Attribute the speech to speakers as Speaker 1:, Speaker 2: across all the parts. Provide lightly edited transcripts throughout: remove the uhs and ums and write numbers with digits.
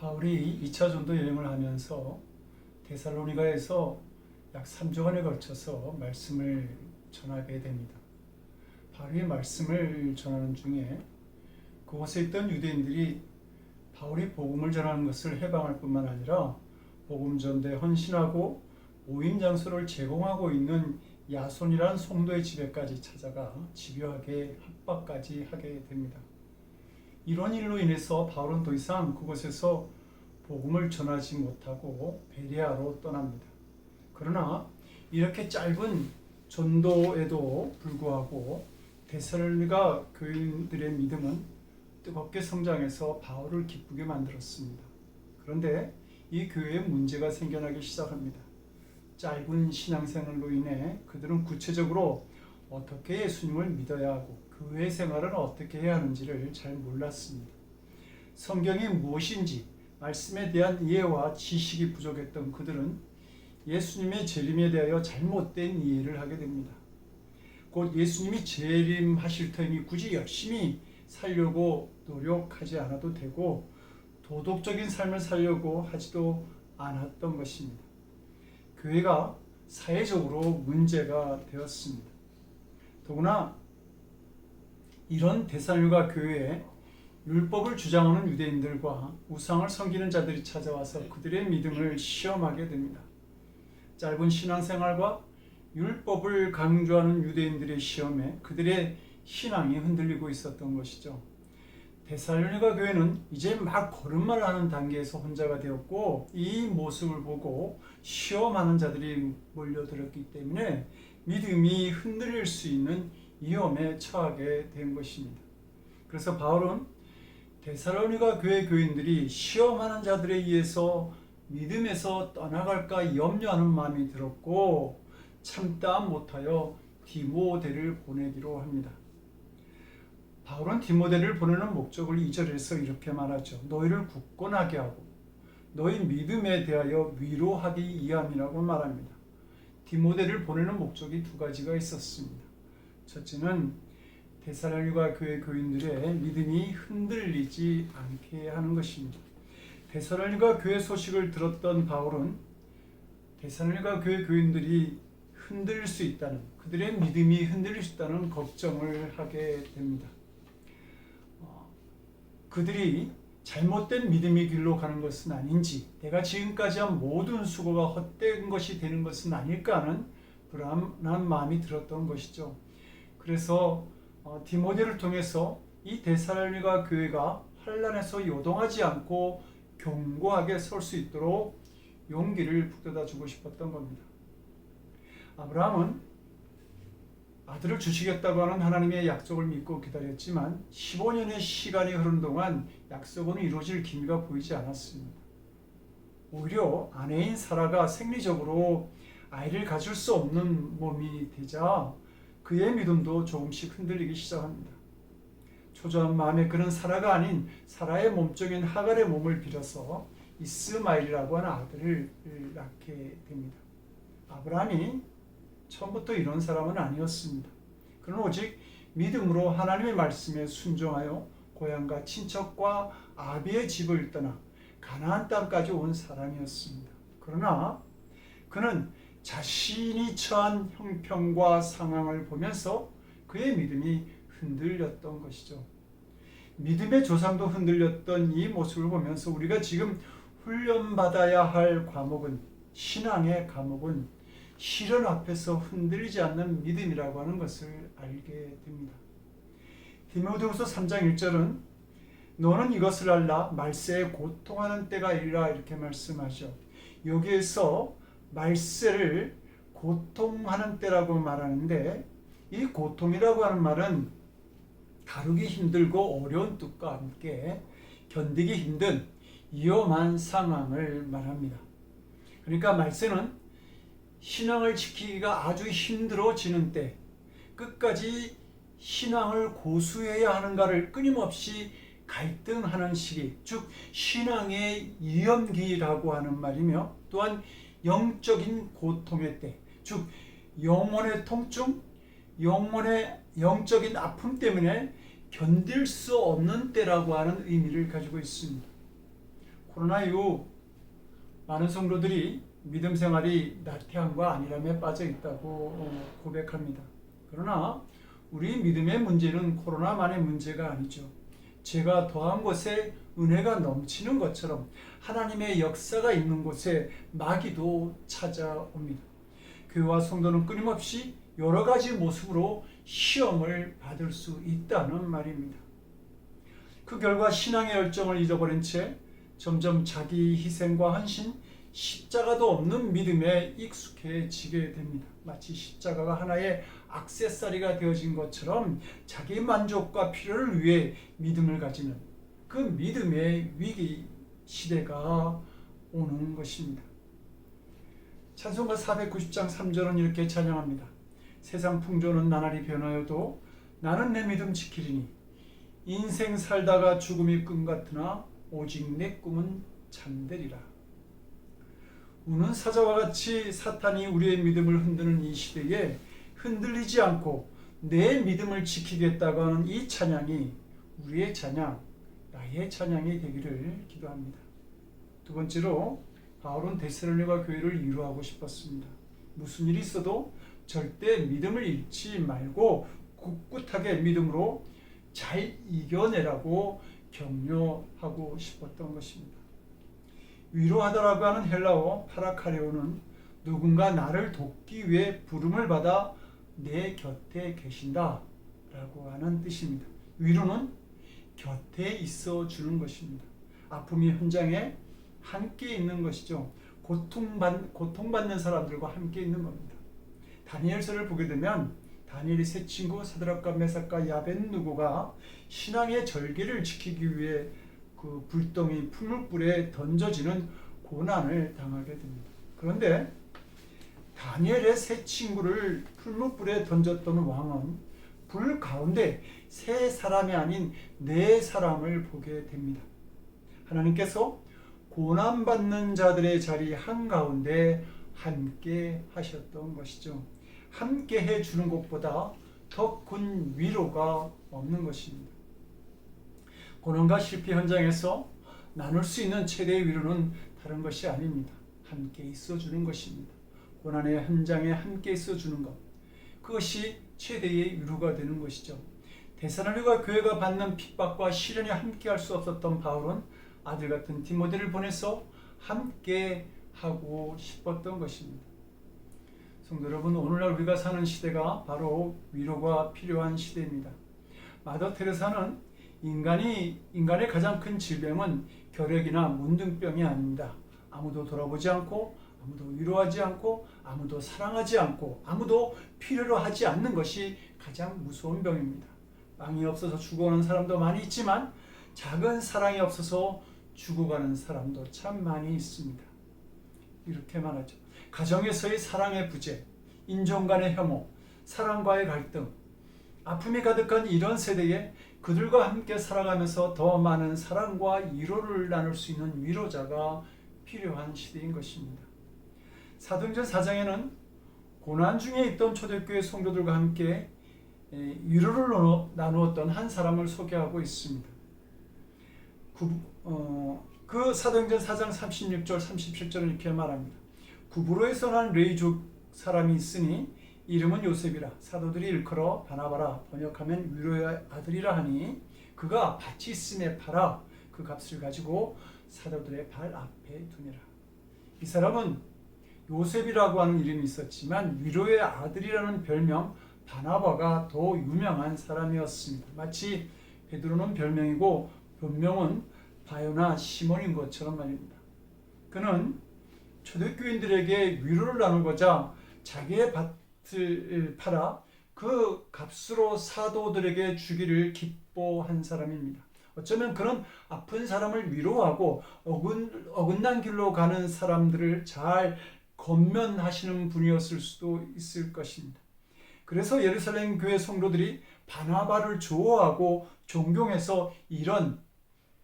Speaker 1: 바울이 2차 전도 여행을 하면서 데살로니가에서 약 3주간에 걸쳐서 말씀을 전하게 됩니다. 바울이 말씀을 전하는 중에 그곳에 있던 유대인들이 바울이 복음을 전하는 것을 해방할 뿐만 아니라 복음 전도에 헌신하고 모임 장소를 제공하고 있는 야손이라는 성도의 집에까지 찾아가 집요하게 협박까지 하게 됩니다. 이런 일로 인해서 바울은 더 이상 그곳에서 복음을 전하지 못하고 베레아로 떠납니다. 그러나 이렇게 짧은 전도에도 불구하고 데살로니가 교인들의 믿음은 뜨겁게 성장해서 바울을 기쁘게 만들었습니다. 그런데 이 교회에 문제가 생겨나기 시작합니다. 짧은 신앙생활로 인해 그들은 구체적으로 어떻게 예수님을 믿어야 하고 교회 생활은 어떻게 해야 하는지를 잘 몰랐습니다. 성경이 무엇인지 말씀에 대한 이해와 지식이 부족했던 그들은 예수님의 재림에 대하여 잘못된 이해를 하게 됩니다. 곧 예수님이 재림하실 터이니 굳이 열심히 살려고 노력하지 않아도 되고 도덕적인 삶을 살려고 하지도 않았던 것입니다. 교회가 사회적으로 문제가 되었습니다. 더구나 이런 데살로니가 교회에 율법을 주장하는 유대인들과 우상을 섬기는 자들이 찾아와서 그들의 믿음을 시험하게 됩니다. 짧은 신앙생활과 율법을 강조하는 유대인들의 시험에 그들의 신앙이 흔들리고 있었던 것이죠. 데살로니가 교회는 이제 막 걸음마를 하는 단계에서 혼자가 되었고 이 모습을 보고 시험하는 자들이 몰려들었기 때문에 믿음이 흔들릴 수 있는 위험에 처하게 된 것입니다. 그래서 바울은 데살로니가 교회 교인들이 시험하는 자들에 의해서 믿음에서 떠나갈까 염려하는 마음이 들었고 참다 못하여 디모데를 보내기로 합니다. 바울은 디모데를 보내는 목적을 2절에서 이렇게 말하죠. 너희를 굳건하게 하고 너희 믿음에 대하여 위로하기 위함이라고 말합니다. 디모데를 보내는 목적이 두 가지가 있었습니다. 첫째는 데살로니가 교회 교인들의 믿음이 흔들리지 않게 하는 것입니다. 데살로니가 교회 소식을 들었던 바울은 데살로니가 교회 교인들이 흔들릴 수 있다는, 그들의 믿음이 흔들릴 수 있다는 걱정을 하게 됩니다. 그들이 잘못된 믿음의 길로 가는 것은 아닌지, 내가 지금까지 한 모든 수고가 헛된 것이 되는 것은 아닐까 하는 불안한 마음이 들었던 것이죠. 그래서 디모데를 통해서 이 데살로니가 교회가 환난에서 요동하지 않고 견고하게 설 수 있도록 용기를 북돋아 주고 싶었던 겁니다. 아브라함은 아들을 주시겠다고 하는 하나님의 약속을 믿고 기다렸지만 15년의 시간이 흐른 동안 약속은 이루어질 기미가 보이지 않았습니다. 오히려 아내인 사라가 생리적으로 아이를 가질 수 없는 몸이 되자 그의 믿음도 조금씩 흔들리기 시작합니다. 초조한 마음에 그는 사라가 아닌 사라의 몸종인 하갈의 몸을 빌어서 이스마엘이라고 하는 아들을 낳게 됩니다. 아브라함이 처음부터 이런 사람은 아니었습니다. 그는 오직 믿음으로 하나님의 말씀에 순종하여 고향과 친척과 아비의 집을 떠나 가나안 땅까지 온 사람이었습니다. 그러나 그는 자신이 처한 형편과 상황을 보면서 그의 믿음이 흔들렸던 것이죠. 믿음의 조상도 흔들렸던 이 모습을 보면서 우리가 지금 훈련받아야 할 과목은, 신앙의 과목은 시련 앞에서 흔들리지 않는 믿음이라고 하는 것을 알게 됩니다. 디모데후서 3장 1절은 너는 이것을 알라 말세에 고통하는 때가 이르라 이렇게 말씀하죠. 여기에서 말세를 고통하는 때라고 말하는데 이 고통이라고 하는 말은 다루기 힘들고 어려운 뜻과 함께 견디기 힘든 위험한 상황을 말합니다. 그러니까 말세는 신앙을 지키기가 아주 힘들어지는 때, 끝까지 신앙을 고수해야 하는가를 끊임없이 갈등하는 시기, 즉 신앙의 위험기라고 하는 말이며 또한 영적인 고통의 때, 즉 영혼의 통증, 영혼의 영적인 아픔 때문에 견딜 수 없는 때라고 하는 의미를 가지고 있습니다. 코로나 이후 많은 성도들이 믿음 생활이 나태함과 안일함에 빠져 있다고 고백합니다. 그러나 우리 믿음의 문제는 코로나만의 문제가 아니죠. 죄가 더한 곳에 은혜가 넘치는 것처럼 하나님의 역사가 있는 곳에 마귀도 찾아옵니다. 교회와 성도는 끊임없이 여러 가지 모습으로 시험을 받을 수 있다는 말입니다. 그 결과 신앙의 열정을 잃어버린 채 점점 자기 희생과 헌신, 십자가도 없는 믿음에 익숙해지게 됩니다. 마치 십자가가 하나의 액세서리가 되어진 것처럼 자기 만족과 필요를 위해 믿음을 가지는 그 믿음의 위기 시대가 오는 것입니다. 찬송가 490장 3절은 이렇게 찬양합니다. 세상 풍조는 나날이 변하여도 나는 내 믿음 지키리니 인생 살다가 죽음이 꿈 같으나 오직 내 꿈은 잠되리라. 우는 사자와 같이 사탄이 우리의 믿음을 흔드는 이 시대에 흔들리지 않고 내 믿음을 지키겠다고 하는 이 찬양이 우리의 찬양, 나의 찬양이 되기를 기도합니다. 두 번째로 바울은 데살로니가 교회를 위로하고 싶었습니다. 무슨 일이 있어도 절대 믿음을 잃지 말고 굳굳하게 믿음으로 잘 이겨내라고 격려하고 싶었던 것입니다. 위로하다라고 하는 헬라어 파라카레오는 누군가 나를 돕기 위해 부름을 받아 내 곁에 계신다 라고 하는 뜻입니다. 위로는 곁에 있어 주는 것입니다. 아픔의 현장에 함께 있는 것이죠. 고통받는 사람들과 함께 있는 겁니다. 다니엘서를 보게 되면 다니엘의 세 친구 사드락과 메삭과 야벳누고가 신앙의 절개를 지키기 위해 그 불덩이 풀물불에 던져지는 고난을 당하게 됩니다. 그런데 다니엘의 세 친구를 풀물불에 던졌던 왕은 불 가운데 세 사람이 아닌 네 사람을 보게 됩니다. 하나님께서 고난받는 자들의 자리 한가운데 함께 하셨던 것이죠. 함께 해주는 것보다 더 큰 위로가 없는 것입니다. 고난과 실패 현장에서 나눌 수 있는 최대의 위로는 다른 것이 아닙니다. 함께 있어주는 것입니다. 고난의 현장에 함께 있어주는 것, 그것이 최대의 위로가 되는 것이죠. 데살로니가 교회가 받는 핍박과 시련에 함께 할 수 없었던 바울은 아들 같은 디모데를 보내서 함께 하고 싶었던 것입니다. 성도 여러분, 오늘날 우리가 사는 시대가 바로 위로가 필요한 시대입니다. 마더 테레사는 인간의 가장 큰 질병은 결핵이나 문둥병이 아닙니다. 아무도 돌아보지 않고, 아무도 위로하지 않고, 아무도 사랑하지 않고, 아무도 필요로 하지 않는 것이 가장 무서운 병입니다. 빵이 없어서 죽어가는 사람도 많이 있지만 작은 사랑이 없어서 죽어가는 사람도 참 많이 있습니다. 이렇게 말하죠. 가정에서의 사랑의 부재, 인종 간의 혐오, 사랑과의 갈등, 아픔이 가득한 이런 세대에 그들과 함께 살아가면서 더 많은 사랑과 위로를 나눌 수 있는 위로자가 필요한 시대인 것입니다. 사도행전 4장에는 고난 중에 있던 초대교회 성도들과 함께 위로를 나누었던 한 사람을 소개하고 있습니다. 그 사도행전 4장 36절 37절은 이렇게 말합니다. 구브로에서 난 레이족 사람이 있으니 이름은 요셉이라. 사도들이 일컬어 바나바라, 번역하면 위로의 아들이라 하니 그가 밭이 있음에 팔아 그 값을 가지고 사도들의 발 앞에 두니라. 이 사람은 요셉이라고 하는 이름이 있었지만 위로의 아들이라는 별명 바나바가 더 유명한 사람이었습니다. 마치 베드로는 별명이고 본명은 바요나 시몬인 것처럼 말입니다. 그는 초대교인들에게 위로를 나누고자 자기의 밭을 팔아 그 값으로 사도들에게 주기를 기뻐한 사람입니다. 어쩌면 그는 아픈 사람을 위로하고 어긋난 길로 가는 사람들을 잘 권면하시는 분이었을 수도 있을 것입니다. 그래서 예루살렘 교회 성도들이 바나바를 좋아하고 존경해서 이런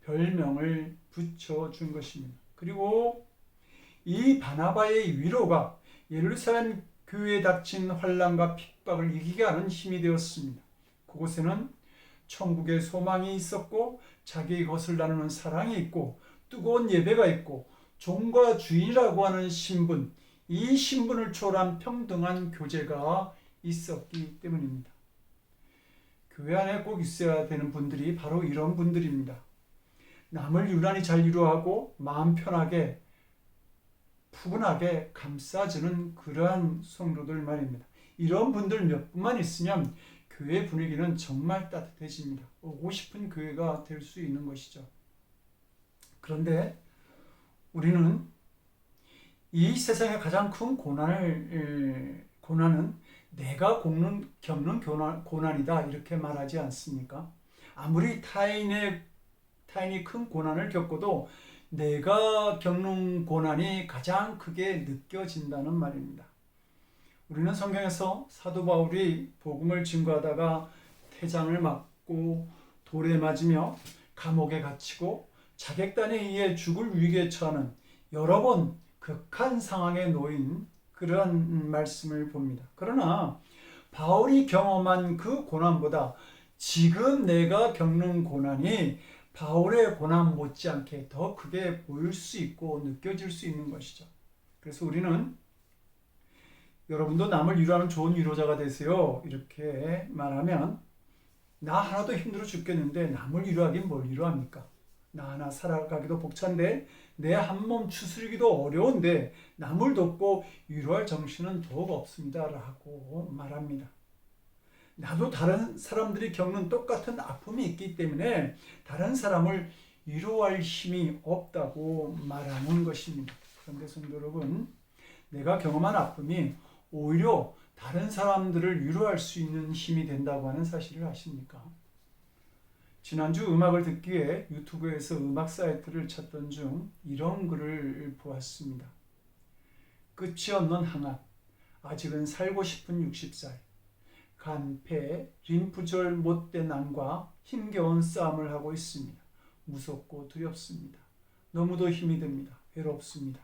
Speaker 1: 별명을 붙여준 것입니다. 그리고 이 바나바의 위로가 예루살렘 교회에 닥친 환난과 핍박을 이기게 하는 힘이 되었습니다. 그곳에는 천국의 소망이 있었고 자기의 것을 나누는 사랑이 있고 뜨거운 예배가 있고 종과 주인이라고 하는 신분, 이 신분을 초월한 평등한 교제가 있었기 때문입니다. 교회 안에 꼭 있어야 되는 분들이 바로 이런 분들입니다. 남을 유난히 잘 위로하고 마음 편하게 푸근하게 감싸주는 그러한 성도들 말입니다. 이런 분들 몇 분만 있으면 교회 분위기는 정말 따뜻해집니다. 오고 싶은 교회가 될 수 있는 것이죠. 그런데 우리는 이 세상의 가장 큰 고난은 내가 겪는 고난이다 이렇게 말하지 않습니까? 아무리 타인이 큰 고난을 겪어도 내가 겪는 고난이 가장 크게 느껴진다는 말입니다. 우리는 성경에서 사도 바울이 복음을 증거하다가 태장을 맞고 돌에 맞으며 감옥에 갇히고 자객단에 의해 죽을 위기에 처하는 여러 번 극한 상황에 놓인 그런 말씀을 봅니다. 그러나 바울이 경험한 그 고난보다 지금 내가 겪는 고난이 바울의 고난 못지않게 더 크게 보일 수 있고 느껴질 수 있는 것이죠. 그래서 우리는 여러분도 남을 위로하는 좋은 위로자가 되세요. 이렇게 말하면 나 하나도 힘들어 죽겠는데 남을 위로하긴 뭘 위로합니까? 나 하나 살아가기도 벅찬데 내 한 몸 추스리기도 어려운데 남을 돕고 위로할 정신은 더욱 없습니다. 라고 말합니다. 나도 다른 사람들이 겪는 똑같은 아픔이 있기 때문에 다른 사람을 위로할 힘이 없다고 말하는 것입니다. 그런데 성도 여러분, 내가 경험한 아픔이 오히려 다른 사람들을 위로할 수 있는 힘이 된다고 하는 사실을 아십니까? 지난주 음악을 듣기 위해 유튜브에서 음악 사이트를 찾던 중 이런 글을 보았습니다. 끝이 없는 항암, 아직은 살고 싶은 60살, 간, 폐, 림프절 못된 암과 힘겨운 싸움을 하고 있습니다. 무섭고 두렵습니다. 너무도 힘이 듭니다. 외롭습니다.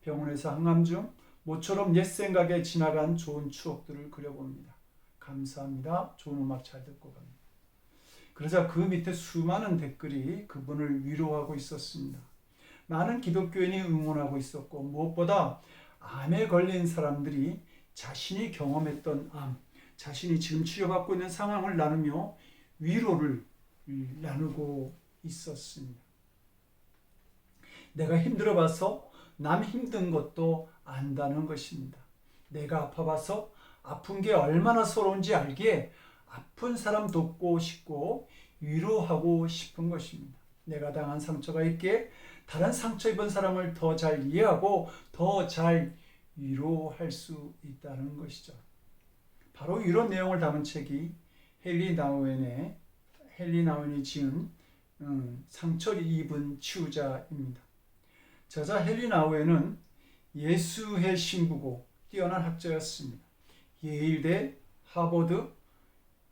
Speaker 1: 병원에서 항암 중 모처럼 옛 생각에 지나간 좋은 추억들을 그려봅니다. 감사합니다. 좋은 음악 잘 듣고 갑니다. 그러자 그 밑에 수많은 댓글이 그분을 위로하고 있었습니다. 많은 기독교인이 응원하고 있었고 무엇보다 암에 걸린 사람들이 자신이 경험했던 암, 자신이 지금 치료받고 있는 상황을 나누며 위로를 나누고 있었습니다. 내가 힘들어봐서 남 힘든 것도 안다는 것입니다. 내가 아파봐서 아픈 게 얼마나 서러운지 알기에 아픈 사람 돕고 싶고 위로하고 싶은 것입니다. 내가 당한 상처가 있기에 다른 상처 입은 사람을 더 잘 이해하고 더 잘 위로할 수 있다는 것이죠. 바로 이런 내용을 담은 책이 헨리 나우엔이 지은 상처를 입은 치유자입니다. 저자 헨리 나우엔은 예수의 신부고 뛰어난 학자였습니다. 예일대, 하버드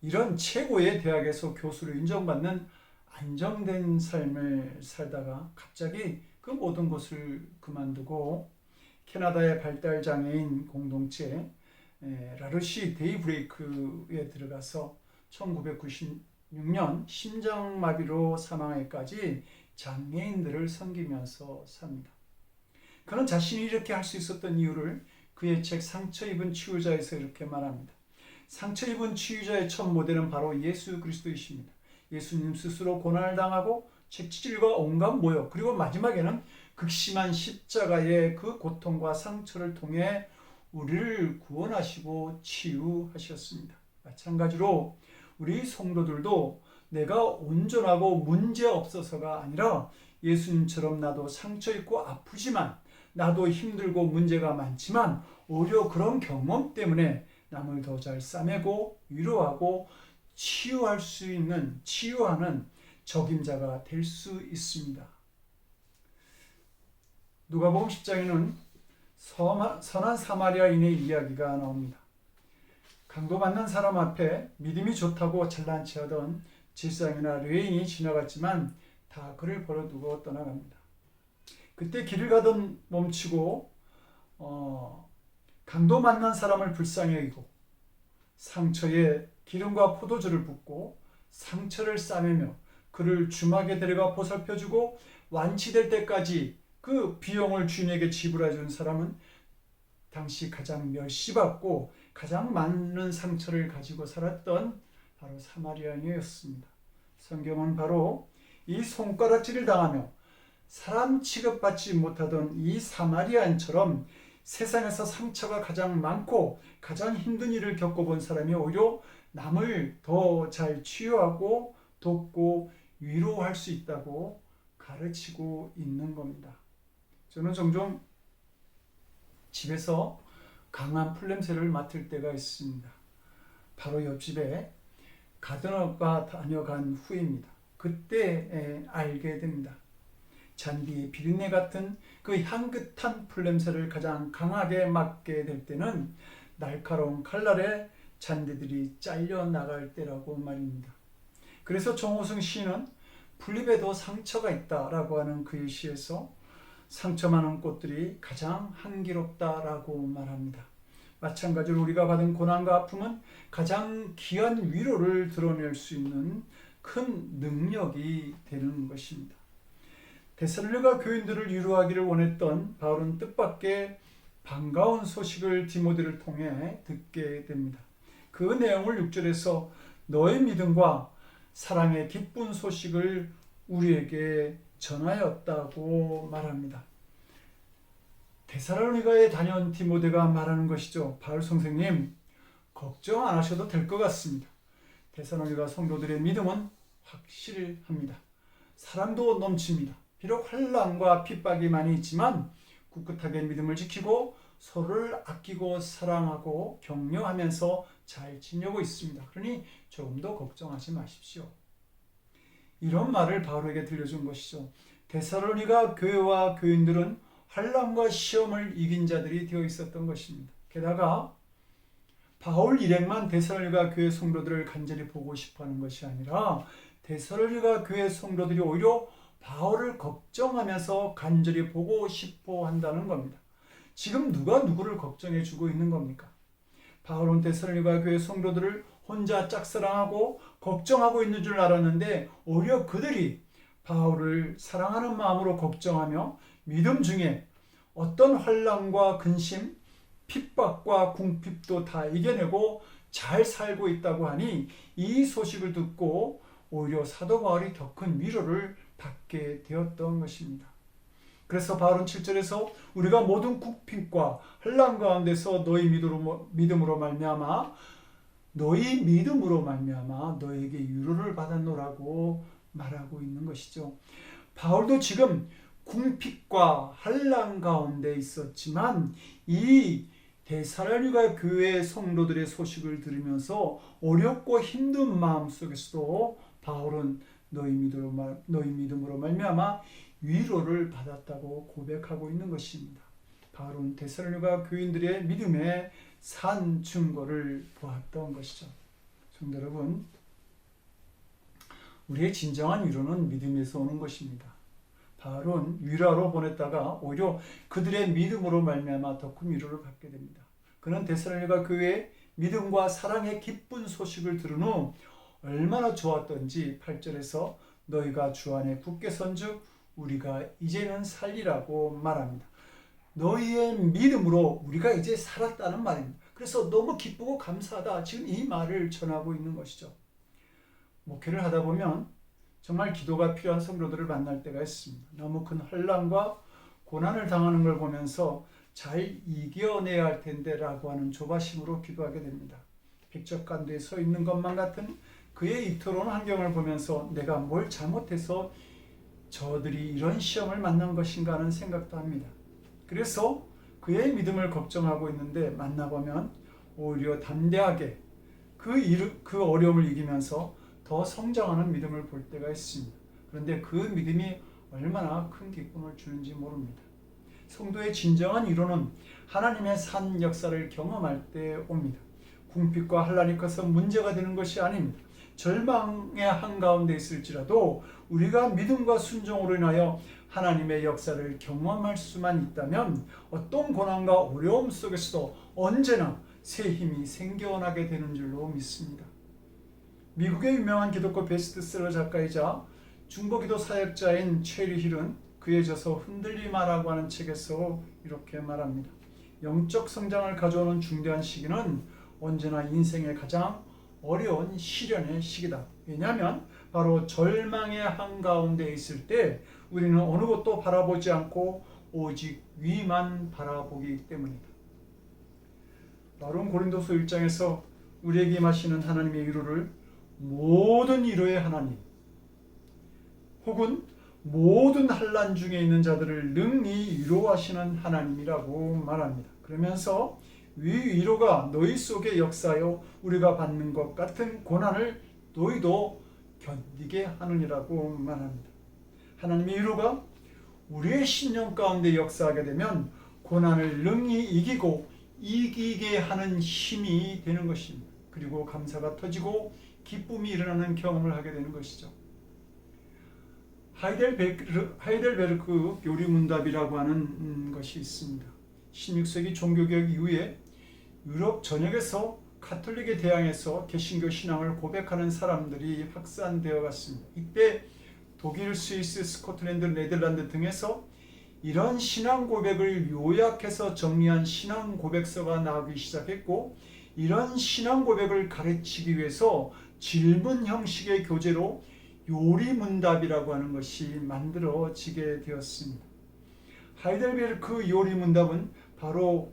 Speaker 1: 이런 최고의 대학에서 교수로 인정받는 안정된 삶을 살다가 갑자기 그 모든 것을 그만두고 캐나다의 발달장애인 공동체 라르시 데이브레이크에 들어가서 1996년 심장마비로 사망하기까지 장애인들을 섬기면서 삽니다. 그는 자신이 이렇게 할 수 있었던 이유를 그의 책 상처 입은 치유자에서 이렇게 말합니다. 상처 입은 치유자의 첫 모델은 바로 예수 그리스도이십니다. 예수님 스스로 고난을 당하고 채찍질과 온갖 모욕 그리고 마지막에는 극심한 십자가의 그 고통과 상처를 통해 우리를 구원하시고 치유하셨습니다. 마찬가지로 우리 성도들도 내가 온전하고 문제없어서가 아니라 예수님처럼 나도 상처 있고 아프지만 나도 힘들고 문제가 많지만 오히려 그런 경험 때문에 남을 더 잘 싸매고 위로하고 치유하는 적임자가 될 수 있습니다. 누가복음 10장에는 선한 사마리아인의 이야기가 나옵니다. 강도받는 사람 앞에 믿음이 좋다고 잘난 체하던 제사장이나 레위인이 지나갔지만 다 그를 버려두고 떠나갑니다. 그때 길을 가던 멈추고 강도 만난 사람을 불쌍히 여기고 상처에 기름과 포도주를 붓고 상처를 싸매며 그를 주막에 데려가 보살펴주고 완치될 때까지 그 비용을 주인에게 지불해 준 사람은 당시 가장 멸시받고 가장 많은 상처를 가지고 살았던 바로 사마리아인이었습니다. 성경은 바로 이 손가락질을 당하며 사람 취급받지 못하던 이 사마리아인처럼 세상에서 상처가 가장 많고 가장 힘든 일을 겪어본 사람이 오히려 남을 더 잘 치유하고 돕고 위로할 수 있다고 가르치고 있는 겁니다. 저는 종종 집에서 강한 풀냄새를 맡을 때가 있습니다. 바로 옆집에 가드너가 다녀간 후입니다. 그때 알게 됩니다. 잔디의 비린내 같은 그 향긋한 풀냄새를 가장 강하게 맡게 될 때는 날카로운 칼날에 잔디들이 잘려 나갈 때라고 말입니다. 그래서 정호승 시인은 풀잎에도 상처가 있다라고 하는 그의 시에서 상처 많은 꽃들이 가장 향기롭다라고 말합니다. 마찬가지로 우리가 받은 고난과 아픔은 가장 귀한 위로를 드러낼 수 있는 큰 능력이 되는 것입니다. 데살로니가 교인들을 위로하기를 원했던 바울은 뜻밖의 반가운 소식을 디모데를 통해 듣게 됩니다. 그 내용을 6절에서 너의 믿음과 사랑의 기쁜 소식을 우리에게 전하였다고 말합니다. 데살로니가에 다녀온 디모데가 말하는 것이죠. 바울 선생님, 걱정 안 하셔도 될 것 같습니다. 데살로니가 성도들의 믿음은 확실합니다. 사랑도 넘칩니다. 비록 환난과 핍박이 많이 있지만 꿋꿋하게 믿음을 지키고 서로를 아끼고 사랑하고 격려하면서 잘 지내고 있습니다. 그러니 조금 더 걱정하지 마십시오. 이런 말을 바울에게 들려준 것이죠. 데살로니가 교회와 교인들은 환난과 시험을 이긴 자들이 되어 있었던 것입니다. 게다가 바울 일행만 데살로니가 교회 성도들을 간절히 보고 싶어하는 것이 아니라 데살로니가 교회 성도들이 오히려 바울을 걱정하면서 간절히 보고 싶어 한다는 겁니다. 지금 누가 누구를 걱정해 주고 있는 겁니까? 바울은 데살로니가 교회 성도들을 혼자 짝사랑하고 걱정하고 있는 줄 알았는데 오히려 그들이 바울을 사랑하는 마음으로 걱정하며 믿음 중에 어떤 환난과 근심, 핍박과 궁핍도 다 이겨내고 잘 살고 있다고 하니 이 소식을 듣고 오히려 사도 바울이 더 큰 위로를 받게 되었던 것입니다. 그래서 바울은 7절에서 우리가 모든 궁핍과 환난 가운데서 너희 믿음으로 말미암아 너에게 위로를 받았노라고 말하고 있는 것이죠. 바울도 지금 궁핍과 환난 가운데 있었지만 이 데살로니가 교회 성도들의 소식을 들으면서 어렵고 힘든 마음 속에서도 바울은 너희 믿음으로 말미암아 위로를 받았다고 고백하고 있는 것입니다. 바울은 데살로니가 교인들의 믿음의 산 증거를 보았던 것이죠. 성도 여러분, 우리의 진정한 위로는 믿음에서 오는 것입니다. 바울은 위로하러 보냈다가 오히려 그들의 믿음으로 말미암아 더 큰 위로를 받게 됩니다. 그는 데살로니가 교회의 믿음과 사랑의 기쁜 소식을 들은 후 얼마나 좋았던지 8절에서 너희가 주 안에 굳게 선즉 우리가 이제는 살리라고 말합니다. 너희의 믿음으로 우리가 이제 살았다는 말입니다. 그래서 너무 기쁘고 감사하다. 지금 이 말을 전하고 있는 것이죠. 목회를 하다 보면 정말 기도가 필요한 성도들을 만날 때가 있습니다. 너무 큰 환난과 고난을 당하는 걸 보면서 잘 이겨내야 할 텐데 라고 하는 조바심으로 기도하게 됩니다. 백척간도에 서 있는 것만 같은 그의 이토록 환경을 보면서 내가 뭘 잘못해서 저들이 이런 시험을 만난 것인가 하는 생각도 합니다. 그래서 그의 믿음을 걱정하고 있는데 만나보면 오히려 담대하게 그 어려움을 이기면서 더 성장하는 믿음을 볼 때가 있습니다. 그런데 그 믿음이 얼마나 큰 기쁨을 주는지 모릅니다. 성도의 진정한 위로는 하나님의 산 역사를 경험할 때 옵니다. 궁핍과 환난이 커서 문제가 되는 것이 아닙니다. 절망의 한가운데 있을지라도 우리가 믿음과 순종으로 인하여 하나님의 역사를 경험할 수만 있다면 어떤 고난과 어려움 속에서도 언제나 새 힘이 생겨나게 되는 줄로 믿습니다. 미국의 유명한 기독교 베스트셀러 작가이자 중보기도 사역자인 체리 힐은 그에 져서 흔들리마라고 하는 책에서 이렇게 말합니다. 영적 성장을 가져오는 중대한 시기는 언제나 인생의 가장 어려운 시련의 시기다. 왜냐하면 바로 절망의 한가운데 있을 때 우리는 어느 것도 바라보지 않고 오직 위만 바라보기 때문이다. 바로 고린도서 1장에서 우리에게 임하시는 하나님의 위로를 모든 위로의 하나님 혹은 모든 환난 중에 있는 자들을 능히 위로하시는 하나님이라고 말합니다. 그러면서 위로가 너희 속에 역사하여 우리가 받는 것 같은 고난을 너희도 견디게 하느니라고 말합니다. 하나님의 위로가 우리의 신령 가운데 역사하게 되면 고난을 능히 이기게 하는 힘이 되는 것입니다. 그리고 감사가 터지고 기쁨이 일어나는 경험을 하게 되는 것이죠. 하이델베르크 요리문답이라고 하는 것이 있습니다. 16세기 종교개혁 이후에 유럽 전역에서 가톨릭에 대항해서 개신교 신앙을 고백하는 사람들이 확산되어 갔습니다. 이때 독일, 스위스, 스코틀랜드, 네덜란드 등에서 이런 신앙 고백을 요약해서 정리한 신앙 고백서가 나오기 시작했고, 이런 신앙 고백을 가르치기 위해서 질문 형식의 교재로 요리문답이라고 하는 것이 만들어지게 되었습니다. 하이델베르크 요리문답은 바로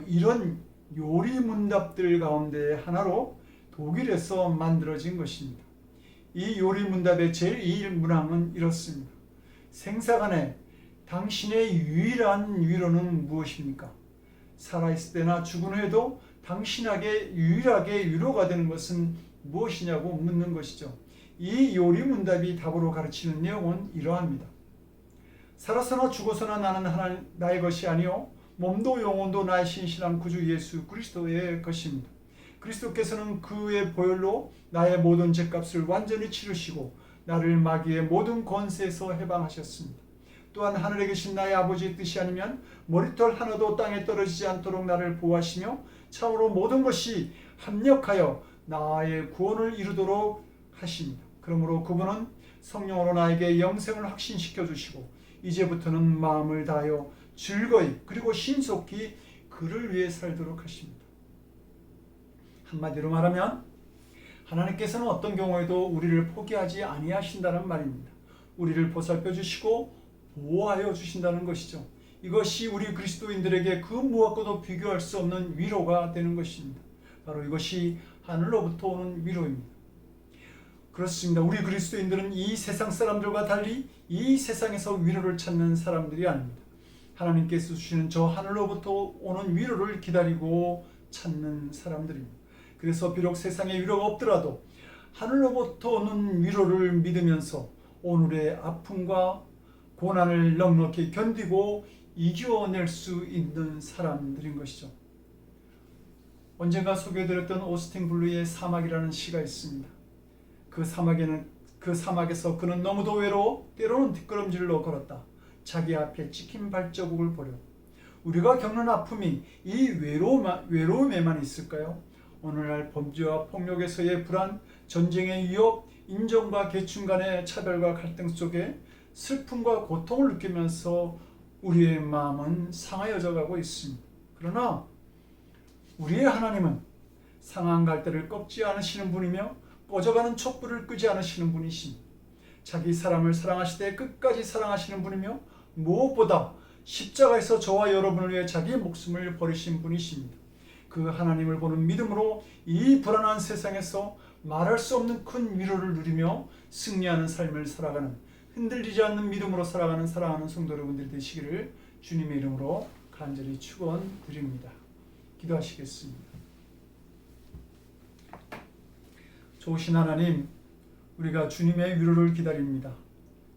Speaker 1: 이런 요리문답들 가운데 하나로 독일에서 만들어진 것입니다. 이 요리문답의 제1문항은 이렇습니다. 생사간에 당신의 유일한 위로는 무엇입니까? 살아있을 때나 죽은 후에도 당신에게 유일하게 위로가 되는 것은 무엇이냐고 묻는 것이죠. 이 요리문답이 답으로 가르치는 내용은 이러합니다. 살아서나 죽어서나 나는 나의 것이 아니요 몸도 영혼도 나의 신실한 구주 예수 그리스도의 것입니다. 그리스도께서는 그의 보혈로 나의 모든 죄값을 완전히 치르시고 나를 마귀의 모든 권세에서 해방하셨습니다. 또한 하늘에 계신 나의 아버지의 뜻이 아니면 머리털 하나도 땅에 떨어지지 않도록 나를 보호하시며 참으로 모든 것이 합력하여 나의 구원을 이루도록 하십니다. 그러므로 그분은 성령으로 나에게 영생을 확신시켜 주시고 이제부터는 마음을 다하여 즐거이 그리고 신속히 그를 위해 살도록 하십니다. 한마디로 말하면 하나님께서는 어떤 경우에도 우리를 포기하지 아니하신다는 말입니다. 우리를 보살펴 주시고 보호하여 주신다는 것이죠. 이것이 우리 그리스도인들에게 그 무엇과도 비교할 수 없는 위로가 되는 것입니다. 바로 이것이 하늘로부터 오는 위로입니다. 그렇습니다. 우리 그리스도인들은 이 세상 사람들과 달리 이 세상에서 위로를 찾는 사람들이 아닙니다. 하나님께서 주시는 저 하늘로부터 오는 위로를 기다리고 찾는 사람들입니다. 그래서 비록 세상에 위로가 없더라도 하늘로부터 오는 위로를 믿으면서 오늘의 아픔과 고난을 넉넉히 견디고 이겨낼 수 있는 사람들인 것이죠. 언젠가 소개해드렸던 오스틴 블루의 사막이라는 시가 있습니다. 그 사막에서 그는 너무도 외로워 때로는 뒷걸음질로 걸었다. 자기 앞에 찍힌 발자국을 보려. 우리가 겪는 아픔이 이 외로움에만 있을까요? 오늘날 범죄와 폭력에서의 불안, 전쟁의 위협, 인종과 계층 간의 차별과 갈등 속에 슬픔과 고통을 느끼면서 우리의 마음은 상하여져 가고 있습니다. 그러나 우리의 하나님은 상한 갈대를 꺾지 않으시는 분이며 꺼져가는 촛불을 끄지 않으시는 분이십니다. 자기 사람을 사랑하시되 끝까지 사랑하시는 분이며 무엇보다 십자가에서 저와 여러분을 위해 자기 목숨을 버리신 분이십니다. 그 하나님을 보는 믿음으로 이 불안한 세상에서 말할 수 없는 큰 위로를 누리며 승리하는 삶을 살아가는, 흔들리지 않는 믿음으로 살아가는 사랑하는 성도 여러분들이 되시기를 주님의 이름으로 간절히 축원드립니다. 기도하시겠습니다. 좋으신 하나님, 우리가 주님의 위로를 기다립니다.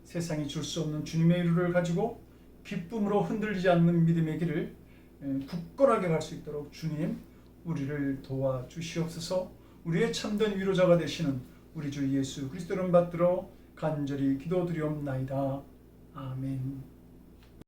Speaker 1: 세상이 줄 수 없는 주님의 위로를 가지고 기쁨으로 흔들리지 않는 믿음의 길을 굳건하게 갈 수 있도록 주님, 우리를 도와주시옵소서. 우리의 참된 위로자가 되시는 우리 주 예수 그리스도 이름 받들어 간절히 기도드리옵나이다. 아멘.